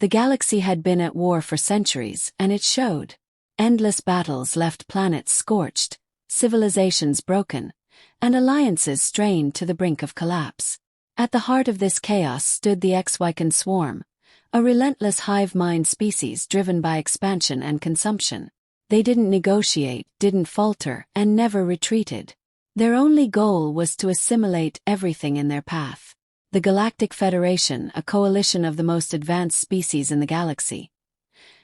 The galaxy had been at war for centuries, and it showed. Endless battles left planets scorched, civilizations broken, and alliances strained to the brink of collapse. At the heart of this chaos stood the Xy'kan Swarm, a relentless hive-mind species driven by expansion and consumption. They didn't negotiate, didn't falter, and never retreated. Their only goal was to assimilate everything in their path. The Galactic Federation, a coalition of the most advanced species in the galaxy,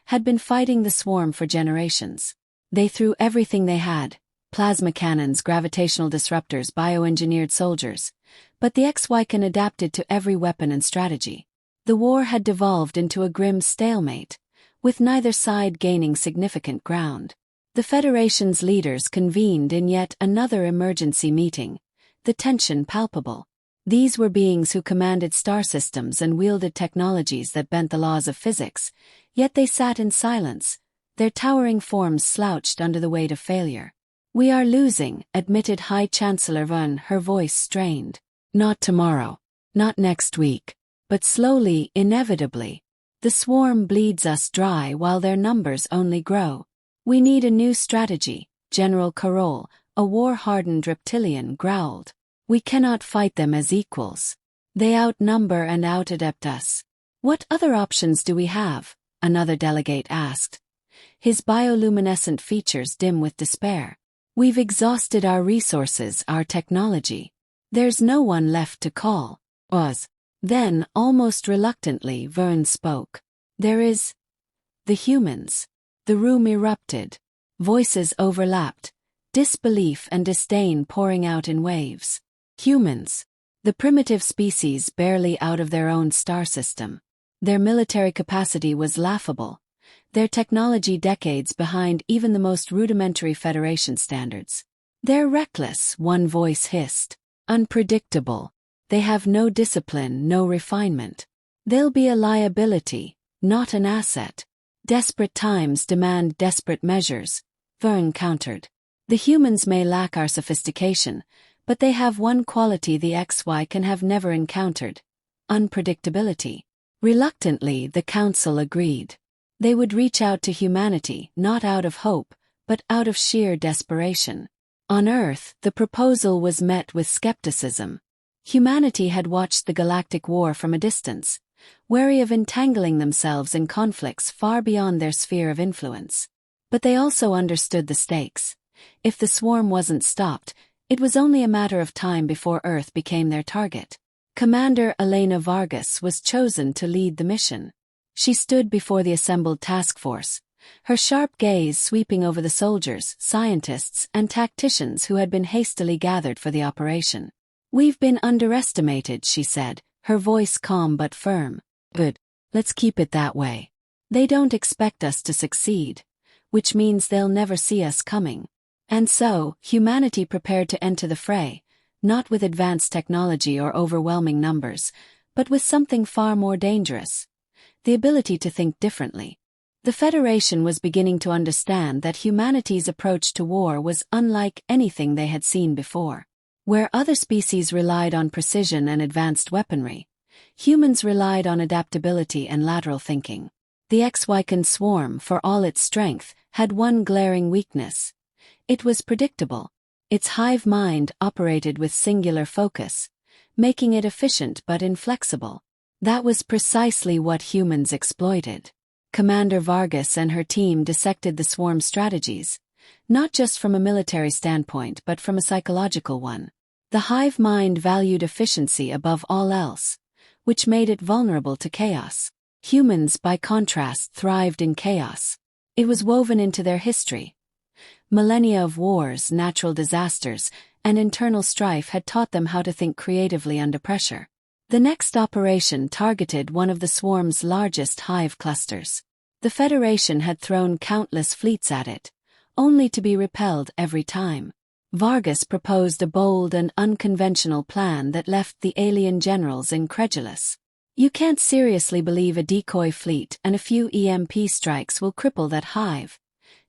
had been fighting the swarm for generations. They threw everything they had: plasma cannons, gravitational disruptors, bioengineered soldiers. But the Xy'kan adapted to every weapon and strategy. The war had devolved into a grim stalemate, with neither side gaining significant ground. The Federation's leaders convened in yet another emergency meeting, the tension palpable. These were beings who commanded star systems and wielded technologies that bent the laws of physics, yet they sat in silence, their towering forms slouched under the weight of failure. "We are losing," admitted High Chancellor Vern, her voice strained. "Not tomorrow, not next week, but slowly, inevitably. The swarm bleeds us dry while their numbers only grow. We need a new strategy," General Carroll, a war-hardened reptilian, growled. "We cannot fight them as equals. They outnumber and out-adapt us." "What other options do we have?" another delegate asked, his bioluminescent features dim with despair. "We've exhausted our resources, our technology. There's no one left to call." "Oz." Then, almost reluctantly, Vern spoke. "There is the humans." The room erupted. Voices overlapped, disbelief and disdain pouring out in waves. Humans. The primitive species barely out of their own star system. Their military capacity was laughable, their technology decades behind even the most rudimentary Federation standards. "They're reckless," one voice hissed. "Unpredictable. They have no discipline, no refinement. They'll be a liability, not an asset." "Desperate times demand desperate measures," Vern countered. "The humans may lack our sophistication, but they have one quality the Xy'kan have never encountered: unpredictability." Reluctantly, the Council agreed. They would reach out to humanity, not out of hope, but out of sheer desperation. On Earth, the proposal was met with skepticism. Humanity had watched the galactic war from a distance, wary of entangling themselves in conflicts far beyond their sphere of influence. But they also understood the stakes. If the swarm wasn't stopped, it was only a matter of time before Earth became their target. Commander Elena Vargas was chosen to lead the mission. She stood before the assembled task force, her sharp gaze sweeping over the soldiers, scientists, and tacticians who had been hastily gathered for the operation. "We've been underestimated," she said, her voice calm but firm. "Good. Let's keep it that way. They don't expect us to succeed, which means they'll never see us coming." And so, humanity prepared to enter the fray, not with advanced technology or overwhelming numbers, but with something far more dangerous: the ability to think differently. The Federation was beginning to understand that humanity's approach to war was unlike anything they had seen before. Where other species relied on precision and advanced weaponry, humans relied on adaptability and lateral thinking. The Xy'kan Swarm, for all its strength, had one glaring weakness. It was predictable. Its hive mind operated with singular focus, making it efficient but inflexible. That was precisely what humans exploited. Commander Vargas and her team dissected the swarm strategies, not just from a military standpoint but from a psychological one. The hive mind valued efficiency above all else, which made it vulnerable to chaos. Humans, by contrast, thrived in chaos. It was woven into their history. Millennia of wars, natural disasters, and internal strife had taught them how to think creatively under pressure. The next operation targeted one of the swarm's largest hive clusters. The Federation had thrown countless fleets at it, only to be repelled every time. Vargas proposed a bold and unconventional plan that left the alien generals incredulous. "You can't seriously believe a decoy fleet and a few EMP strikes will cripple that hive,"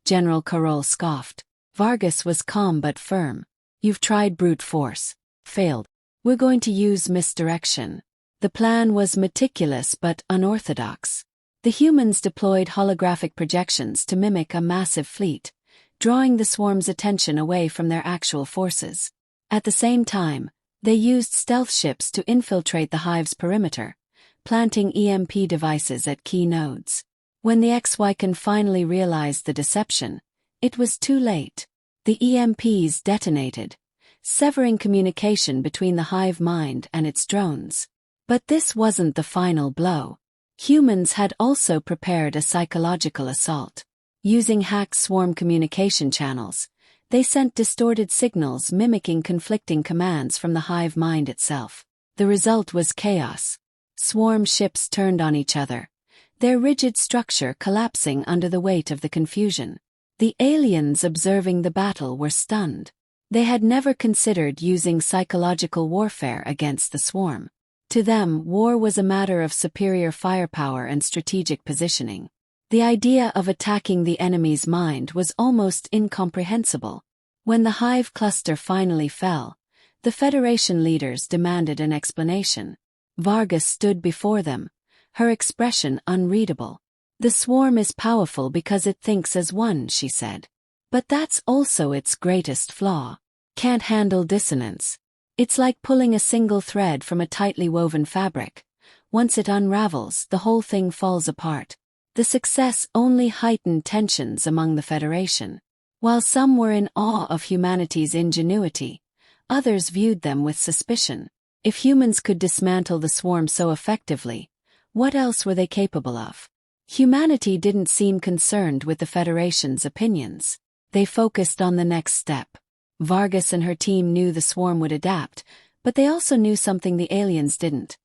General Carroll scoffed. Vargas was calm but firm. "You've tried brute force. Failed. We're going to use misdirection." The plan was meticulous but unorthodox. The humans deployed holographic projections to mimic a massive fleet, drawing the swarm's attention away from their actual forces. At the same time, they used stealth ships to infiltrate the hive's perimeter, planting EMP devices at key nodes. When the Xy'kan finally realized the deception, it was too late. The EMPs detonated, severing communication between the hive-mind and its drones. But this wasn't the final blow. Humans had also prepared a psychological assault. Using hacked swarm communication channels, they sent distorted signals mimicking conflicting commands from the hive mind itself. The result was chaos. Swarm ships turned on each other, their rigid structure collapsing under the weight of the confusion. The aliens observing the battle were stunned. They had never considered using psychological warfare against the swarm. To them, war was a matter of superior firepower and strategic positioning. The idea of attacking the enemy's mind was almost incomprehensible. When the hive cluster finally fell, the Federation leaders demanded an explanation. Vargas stood before them, her expression unreadable. "The swarm is powerful because it thinks as one," she said. "But that's also its greatest flaw. Can't handle dissonance. It's like pulling a single thread from a tightly woven fabric. Once it unravels, the whole thing falls apart." The success only heightened tensions among the Federation. While some were in awe of humanity's ingenuity, others viewed them with suspicion. If humans could dismantle the swarm so effectively, what else were they capable of? Humanity didn't seem concerned with the Federation's opinions. They focused on the next step. Vargas and her team knew the swarm would adapt, but they also knew something the aliens didn't.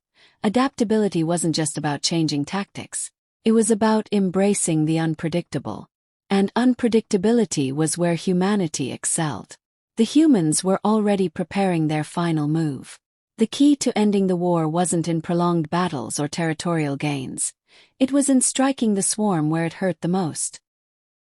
Adaptability wasn't just about changing tactics. It was about embracing the unpredictable. And unpredictability was where humanity excelled. The humans were already preparing their final move. The key to ending the war wasn't in prolonged battles or territorial gains. It was in striking the swarm where it hurt the most.